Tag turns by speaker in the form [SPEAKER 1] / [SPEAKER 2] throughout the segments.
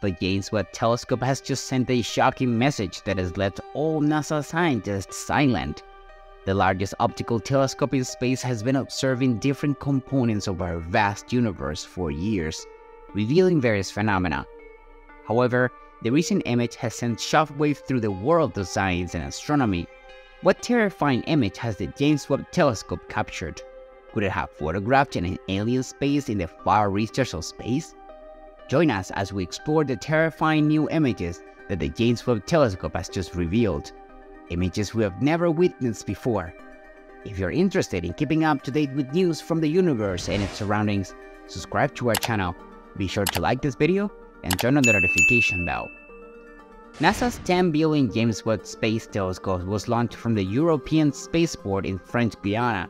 [SPEAKER 1] The James Webb Telescope has just sent a shocking message that has left all NASA scientists silent. The largest optical telescope in space has been observing different components of our vast universe for years, revealing various phenomena. However, the recent image has sent shockwaves through the world of science and astronomy. What terrifying image has the James Webb Telescope captured? Could it have photographed an alien space in the far reaches of space? Join us as we explore the terrifying new images that the James Webb Telescope has just revealed. Images we have never witnessed before. If you're interested in keeping up to date with news from the universe and its surroundings, subscribe to our channel. Be sure to like this video and turn on the notification bell. NASA's 10 billion James Webb Space Telescope was launched from the European Spaceport in French Guiana.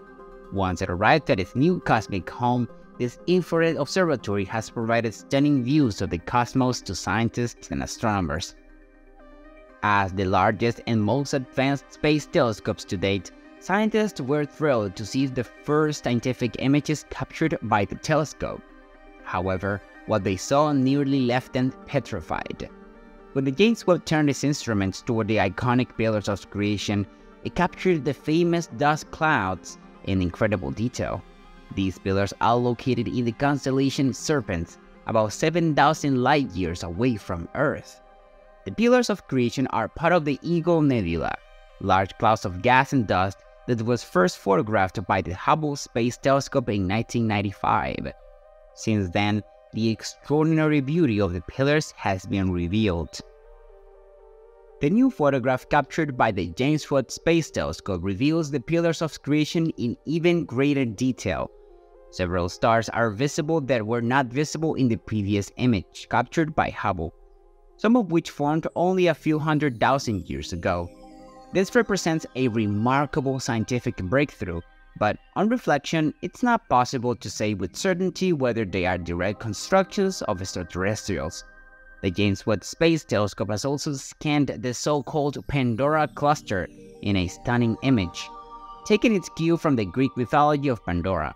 [SPEAKER 1] Once it arrived at its new cosmic home, this infrared observatory has provided stunning views of the cosmos to scientists and astronomers. As the largest and most advanced space telescopes to date, scientists were thrilled to see the first scientific images captured by the telescope. However, what they saw nearly left them petrified. When the James Webb turned its instruments toward the iconic pillars of creation, it captured the famous dust clouds in incredible detail. These pillars are located in the constellation Serpens, about 7,000 light-years away from Earth. The pillars of creation are part of the Eagle Nebula, large clouds of gas and dust that was first photographed by the Hubble Space Telescope in 1995. Since then, the extraordinary beauty of the pillars has been revealed. The new photograph captured by the James Webb Space Telescope reveals the pillars of creation in even greater detail. Several stars are visible that were not visible in the previous image captured by Hubble, some of which formed only a few 100,000 years ago. This represents a remarkable scientific breakthrough, but on reflection, it's not possible to say with certainty whether they are direct constructions of extraterrestrials. The James Webb Space Telescope has also scanned the so-called Pandora Cluster in a stunning image, taking its cue from the Greek mythology of Pandora,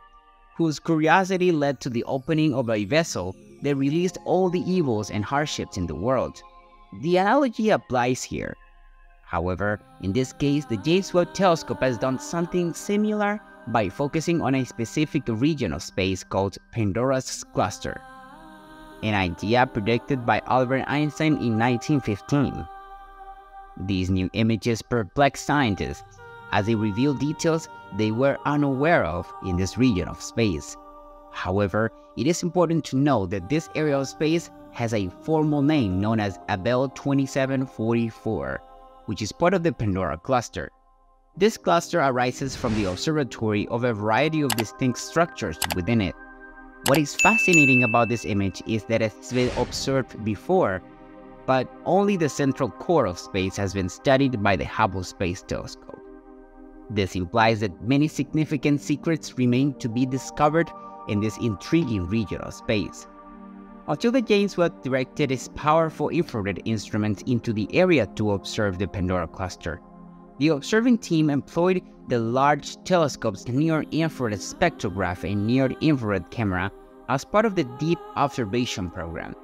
[SPEAKER 1] whose curiosity led to the opening of a vessel that released all the evils and hardships in the world. The analogy applies here. However, in this case, the James Webb Telescope has done something similar by focusing on a specific region of space called Pandora's Cluster, an idea predicted by Albert Einstein in 1915. These new images perplex scientists as they reveal details they were unaware of in this region of space. However, it is important to note that this area of space has a formal name known as Abell 2744, which is part of the Pandora Cluster. This cluster arises from the observatory of a variety of distinct structures within it. What is fascinating about this image is that it's been observed before, but only the central core of space has been studied by the Hubble Space Telescope. This implies that many significant secrets remain to be discovered in this intriguing region of space. Until the James Webb directed its powerful infrared instruments into the area to observe the Pandora Cluster, the observing team employed the large telescope's near-infrared spectrograph and near-infrared camera as part of the Deep Observation program.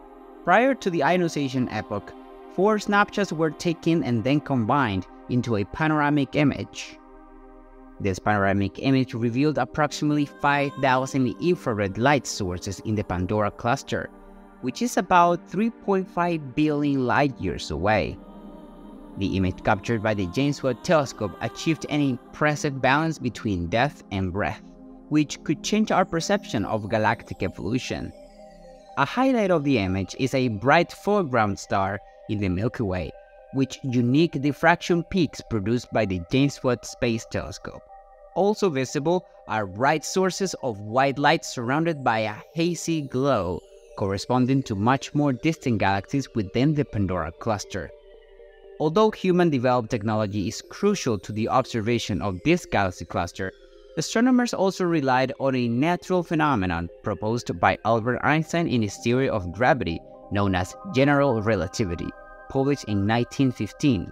[SPEAKER 1] Prior to the ionization epoch, 4 snapshots were taken and then combined into a panoramic image. This panoramic image revealed approximately 5,000 infrared light sources in the Pandora Cluster, which is about 3.5 billion light-years away. The image captured by the James Webb Telescope achieved an impressive balance between depth and breadth, which could change our perception of galactic evolution. A highlight of the image is a bright foreground star in the Milky Way, which unique diffraction peaks produced by the James Webb Space Telescope. Also visible are bright sources of white light surrounded by a hazy glow, corresponding to much more distant galaxies within the Pandora Cluster. Although human-developed technology is crucial to the observation of this galaxy cluster, astronomers also relied on a natural phenomenon proposed by Albert Einstein in his theory of gravity known as general relativity, published in 1915.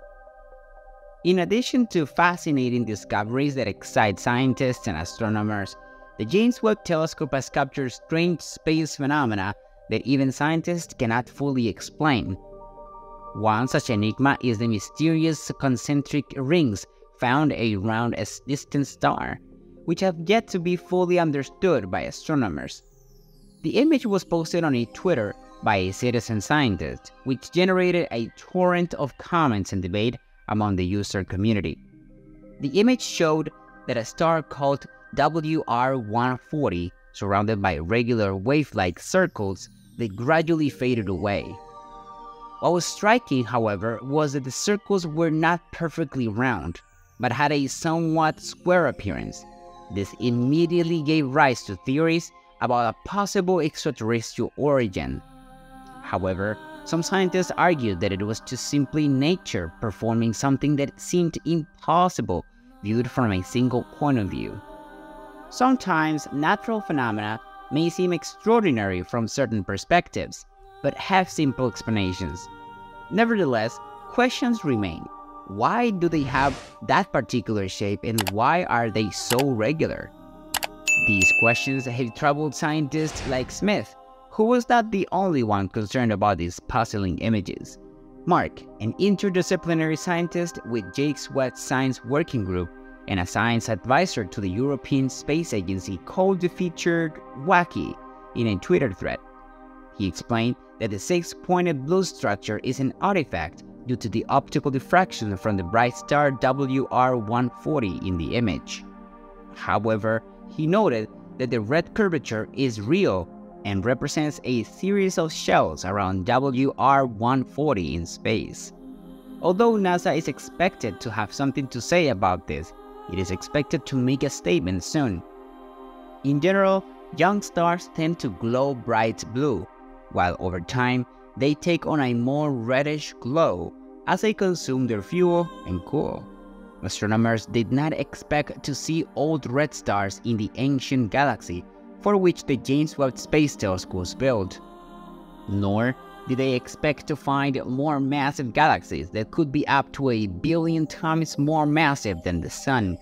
[SPEAKER 1] In addition to fascinating discoveries that excite scientists and astronomers, the James Webb Telescope has captured strange space phenomena that even scientists cannot fully explain. One such enigma is the mysterious concentric rings found around a distant star, which have yet to be fully understood by astronomers. The image was posted on Twitter by a citizen scientist, which generated a torrent of comments and debate among the user community. The image showed that a star called WR140, surrounded by regular wave-like circles, that gradually faded away. What was striking, however, was that the circles were not perfectly round, but had a somewhat square appearance. This immediately gave rise to theories about a possible extraterrestrial origin. However, some scientists argued that it was just simply nature performing something that seemed impossible viewed from a single point of view. Sometimes natural phenomena may seem extraordinary from certain perspectives, but have simple explanations. Nevertheless, questions remain. Why do they have that particular shape, and why are they so regular? These questions have troubled scientists like Smith, who was not the only one concerned about these puzzling images. Mark, an interdisciplinary scientist with James Webb Science Working Group and a science advisor to the European Space Agency, called the feature wacky in a Twitter thread. He explained that the six-pointed blue structure is an artifact due to the optical diffraction from the bright star WR140 in the image. However, he noted that the red curvature is real and represents a series of shells around WR140 in space. Although NASA is expected to have something to say about this, it is expected to make a statement soon. In general, young stars tend to glow bright blue, while over time, they take on a more reddish glow as they consume their fuel and cool. Astronomers did not expect to see old red stars in the ancient galaxy for which the James Webb Space Telescope was built. Nor did they expect to find more massive galaxies that could be up to 1 billion times more massive than the Sun.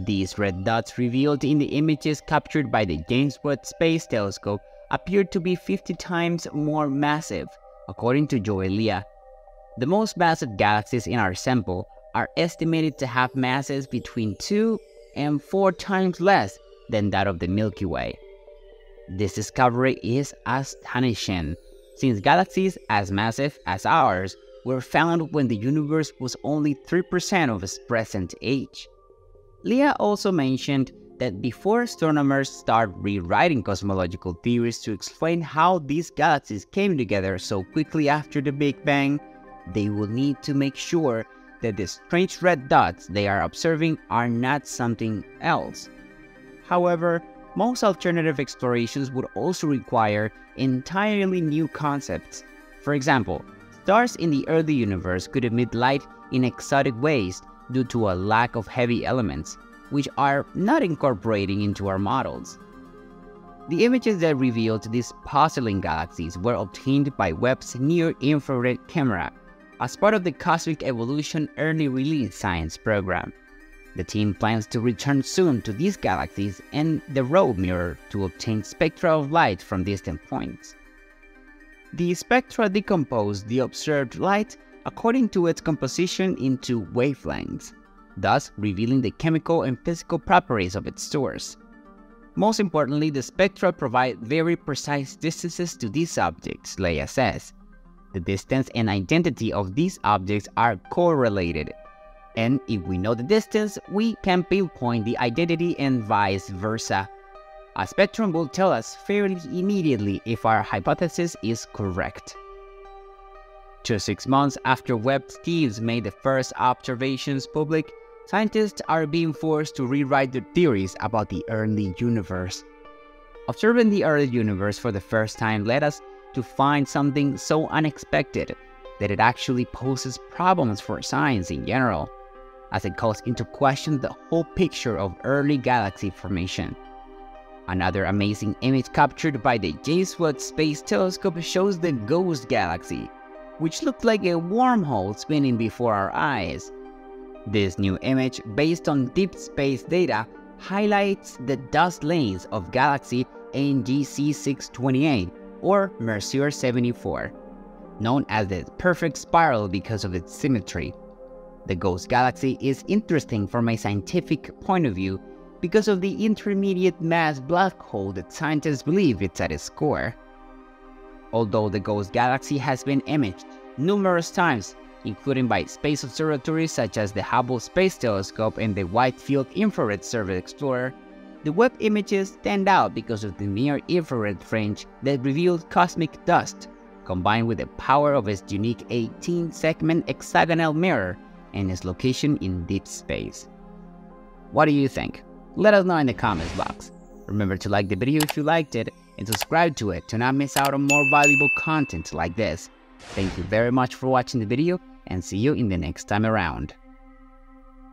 [SPEAKER 1] These red dots revealed in the images captured by the James Webb Space Telescope appeared to be 50 times more massive, according to Joelia. The most massive galaxies in our sample are estimated to have masses between 2 and 4 times less than that of the Milky Way. This discovery is astonishing, since galaxies as massive as ours were found when the universe was only 3% of its present age. Leah also mentioned that before astronomers start rewriting cosmological theories to explain how these galaxies came together so quickly after the Big Bang, they will need to make sure that the strange red dots they are observing are not something else. However, most alternative explorations would also require entirely new concepts. For example, stars in the early universe could emit light in exotic ways due to a lack of heavy elements, which are not incorporating into our models. The images that revealed these puzzling galaxies were obtained by Webb's near-infrared camera as part of the Cosmic Evolution Early Release Science program. The team plans to return soon to these galaxies and the Road Mirror to obtain spectra of light from distant points. The spectra decompose the observed light according to its composition into wavelengths, thus revealing the chemical and physical properties of its source. Most importantly, the spectra provide very precise distances to these objects, Leia says. The distance and identity of these objects are correlated, and if we know the distance, we can pinpoint the identity and vice versa. A spectrum will tell us fairly immediately if our hypothesis is correct. Just 6 months after Webb's teams made the first observations public, scientists are being forced to rewrite their theories about the early universe. Observing the early universe for the first time led us to find something so unexpected that it actually poses problems for science in general, as it calls into question the whole picture of early galaxy formation. Another amazing image captured by the James Webb Space Telescope shows the Ghost Galaxy, which looked like a wormhole spinning before our eyes. This new image, based on deep space data, highlights the dust lanes of galaxy NGC 628, or Messier 74, known as the perfect spiral because of its symmetry. The ghost galaxy is interesting from a scientific point of view because of the intermediate mass black hole that scientists believe it's at its core. Although the ghost galaxy has been imaged numerous times, including by space observatories such as the Hubble Space Telescope and the Wide Field Infrared Survey Explorer, the Webb images stand out because of the near-infrared range that reveals cosmic dust, combined with the power of its unique 18-segment hexagonal mirror and its location in deep space. What do you think? Let us know in the comments box. Remember to like the video if you liked it, and subscribe to it to not miss out on more valuable content like this. Thank you very much for watching the video, and see you in the next time around.